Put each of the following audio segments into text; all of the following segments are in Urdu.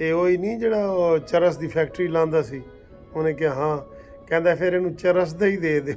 ਇਹ ਉਹ ਹੀ ਨਹੀਂ ਜਿਹੜਾ ਉਹ ਚਰਸ ਦੀ ਫੈਕਟਰੀ ਲਾਉਂਦਾ ਸੀ। ਉਹਨੇ ਕਿਹਾ ਹਾਂ। ਕਹਿੰਦਾ ਫਿਰ ਇਹਨੂੰ ਚਰਸ ਦਾ ਹੀ ਦੇ ਦਿਓ।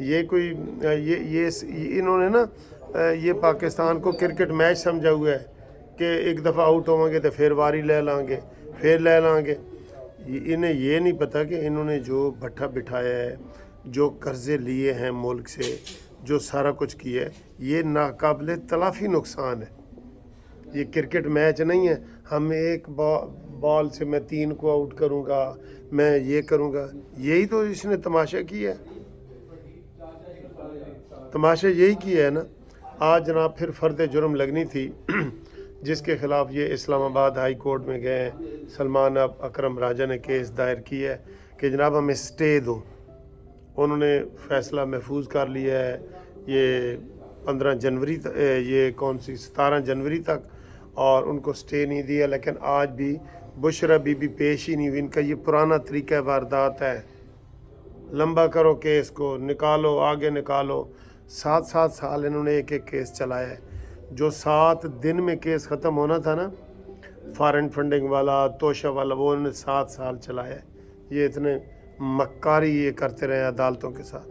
یہ کوئی یہ انہوں نے نا یہ پاکستان کو کرکٹ میچ سمجھا ہوا ہے کہ ایک دفعہ آؤٹ ہوں گے تو پھر واری لے لیں گے، پھر لے لیں گے۔ انہیں یہ نہیں پتہ کہ انہوں نے جو بٹھا بٹھایا ہے، جو قرضے لیے ہیں ملک سے، جو سارا کچھ کیا ہے، یہ ناقابل تلافی نقصان ہے۔ یہ کرکٹ میچ نہیں ہے ہم ایک بال سے میں 3 کو آؤٹ کروں گا، میں یہ کروں گا۔ یہی تو اس نے تماشا کیا ہے، تماشا یہی کیا ہے نا۔ آج جناب پھر فرد جرم لگنی تھی جس کے خلاف یہ اسلام آباد ہائی کورٹ میں گئے ہیں۔ سلمان اکرم راجہ نے کیس دائر کیا ہے کہ جناب ہمیں سٹے دو۔ انہوں نے فیصلہ محفوظ کر لیا ہے، یہ 15 جنوری یہ 17 جنوری تک، اور ان کو سٹے نہیں دیا۔ لیکن آج بھی بشرا بی بی پیش ہی نہیں ہوئی۔ ان کا یہ پرانا طریقہ واردات ہے، لمبا کرو کیس کو، نکالو آگے نکالو۔ 7 سال انہوں نے ایک کیس چلایا ہے۔ جو 7 دن میں کیس ختم ہونا تھا نا، فارن فنڈنگ والا، توشہ والا، وہ انہوں نے 7 سال چلایا ہے۔ یہ اتنے مکاری یہ کرتے رہے عدالتوں کے ساتھ،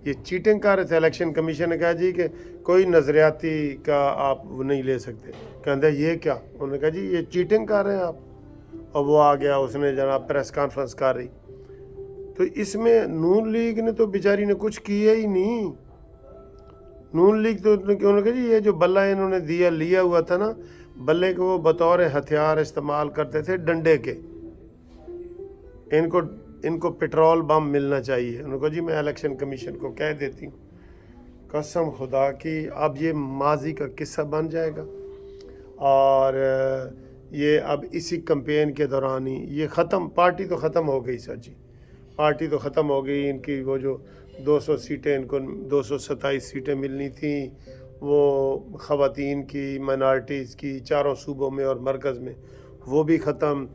یہ چیٹنگ کر رہے تھے۔ الیکشن کمیشن نے کہا جی کہ کوئی نظریاتی کا آپ نہیں لے سکتے، کہتے یہ کیا، انہوں نے کہا جی یہ چیٹنگ کر رہے ہیں آپ، اور وہ آ گیا، اس نے جناب پریس کانفرنس کر رہی۔ تو اس میں نون لیگ نے تو بیچاری نے کچھ کیا ہی نہیں۔ نون لیگ تو انہوں نے کہا جی یہ جو بلہ انہوں نے لیا ہوا تھا نا، بلے کو وہ بطور ہتھیار استعمال کرتے تھے ڈنڈے کے۔ ان کو پیٹرول بم ملنا چاہیے۔ انہوں نے کہا جی میں الیکشن کمیشن کو کہہ دیتی ہوں۔ قسم خدا کی اب یہ ماضی کا قصہ بن جائے گا، اور یہ اب اسی کمپین کے دوران ہی یہ ختم، پارٹی تو ختم ہو گئی سر جی، پارٹی تو ختم ہو گئی۔ ان کی وہ جو 200 سیٹیں، ان کو 227 سیٹیں ملنی تھیں، وہ خواتین کی، مائنارٹیز کی، 4 صوبوں میں اور مرکز میں، وہ بھی ختم۔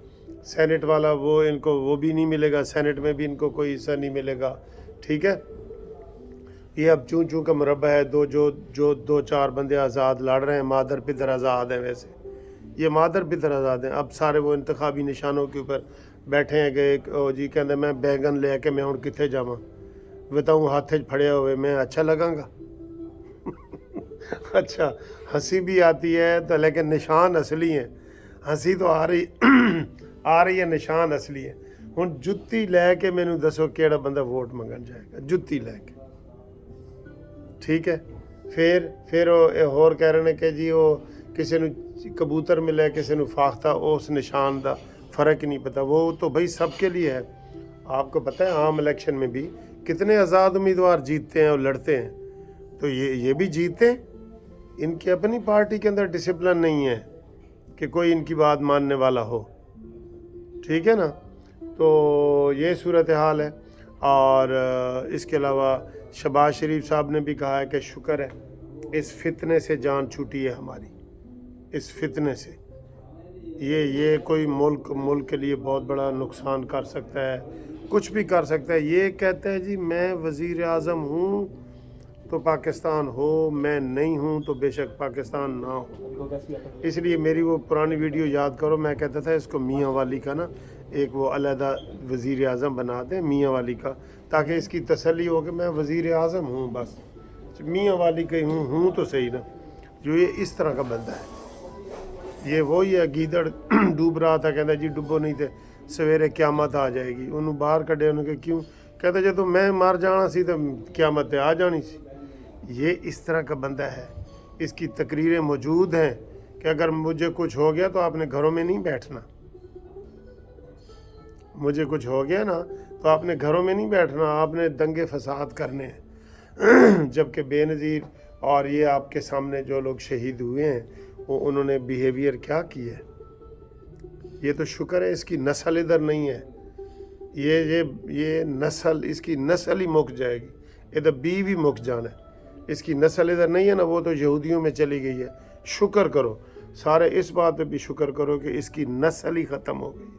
سینٹ والا وہ ان کو وہ بھی نہیں ملے گا، سینٹ میں بھی ان کو کوئی حصہ نہیں ملے گا، ٹھیک ہے۔ یہ اب چوں کا مربع ہے، جو 2-4 بندے آزاد لڑ رہے ہیں، مادر پدر آزاد ہیں۔ ویسے یہ مادر پدر آزاد ہیں، اب سارے وہ انتخابی نشانوں کے اوپر بیٹھے ہیں کہ جی کہتے میں بیگن لے کے میں ہوں کتنے جاواں، بتاؤں ہاتھ پھڑے ہوئے میں اچھا لگاں گا؟ اچھا ہنسی بھی آتی ہے تو، لیکن نشان اصلی ہیں۔ ہنسی تو آ رہی ہے، نشان اصلی ہے۔ ہن جتی لے کے مینوں دسو کیڑا بندہ ووٹ منگن جائے گا؟ جتی لے کے، ٹھیک ہے۔ پھر ہور کہہ رہے ہیں کہ جی وہ کسی نو کبوتر ملے، کسی نو فاختہ، اس نشان دا فرق نہیں پتہ۔ وہ تو بھائی سب کے لیے ہے۔ آپ کو پتہ ہے عام الیکشن میں بھی کتنے آزاد امیدوار جیتتے ہیں اور لڑتے ہیں، تو یہ بھی جیتے۔ ان کی اپنی پارٹی کے اندر ڈسپلن نہیں ہے کہ کوئی ان کی بات ماننے والا ہو، ٹھیک ہے نا۔ تو یہ صورتحال ہے۔ اور اس کے علاوہ شہباز شریف صاحب نے بھی کہا ہے کہ شکر ہے اس فتنے سے جان چھوٹی ہے ہماری، اس فتنے سے۔ یہ کوئی ملک کے لیے بہت بڑا نقصان کر سکتا ہے، کچھ بھی کر سکتا ہے۔ یہ کہتا ہے جی میں وزیر اعظم ہوں تو پاکستان ہو، میں نہیں ہوں تو بے شک پاکستان نہ ہو۔ اس لیے میری وہ پرانی ویڈیو یاد کرو، میں کہتا تھا اس کو میاں والی کا نا ایک وہ علیحدہ وزیر اعظم بنا دیں، میاں والی کا، تاکہ اس کی تسلی ہو کہ میں وزیر اعظم ہوں، بس میاں والی کا ہوں تو صحیح نا۔ جو یہ اس طرح کا بندہ ہے، یہ وہی ہے گیدڑ ڈوب رہا تھا، کہتا جی ڈبو نہیں تھے، سویرے قیامت آ جائے گی۔ انہوں باہر کڈے، انہوں کہ کیوں؟ کہتا جب تو میں مر جانا سی تو قیامت آ جانی سی۔ یہ اس طرح کا بندہ ہے۔ اس کی تقریریں موجود ہیں کہ اگر مجھے کچھ ہو گیا تو آپ نے گھروں میں نہیں بیٹھنا، مجھے کچھ ہو گیا نا تو آپ نے گھروں میں نہیں بیٹھنا، آپ نے دنگے فساد کرنے ہیں۔ جبکہ بے نظیر اور یہ آپ کے سامنے جو لوگ شہید ہوئے ہیں، انہوں نے بیہیویئر کیا کیا ہے؟ یہ تو شکر ہے اس کی نسل ادھر نہیں ہے۔ یہ نسل، اس کی نسل ہی مک جائے گی، ادھر بھی مک جانا ہے۔ اس کی نسل ادھر نہیں ہے نا، وہ تو یہودیوں میں چلی گئی ہے۔ شکر کرو، سارے اس بات پہ بھی شکر کرو کہ اس کی نسل ہی ختم ہو گئی ہے۔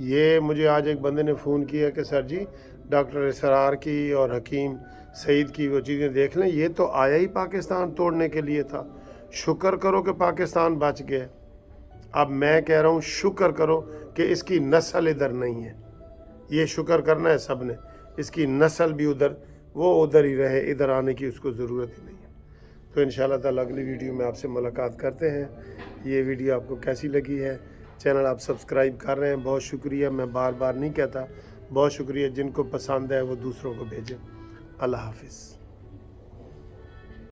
یہ مجھے آج ایک بندے نے فون کیا کہ سر جی ڈاکٹر اسرار کی اور حکیم سعید کی وہ چیزیں دیکھ لیں، یہ تو آیا ہی پاکستان توڑنے کے لیے تھا۔ شکر کرو کہ پاکستان بچ گیا۔ اب میں کہہ رہا ہوں شکر کرو کہ اس کی نسل ادھر نہیں ہے۔ یہ شکر کرنا ہے سب نے، اس کی نسل بھی ادھر وہ ادھر ہی رہے، ادھر آنے کی اس کو ضرورت ہی نہیں ہے۔ تو انشاءاللہ تعالیٰ اگلی ویڈیو میں آپ سے ملاقات کرتے ہیں۔ یہ ویڈیو آپ کو کیسی لگی ہے؟ چینل آپ سبسکرائب کر رہے ہیں، بہت شکریہ۔ میں بار بار نہیں کہتا، بہت شکریہ۔ جن کو پسند ہے وہ دوسروں کو بھیجیں۔ اللہ حافظ۔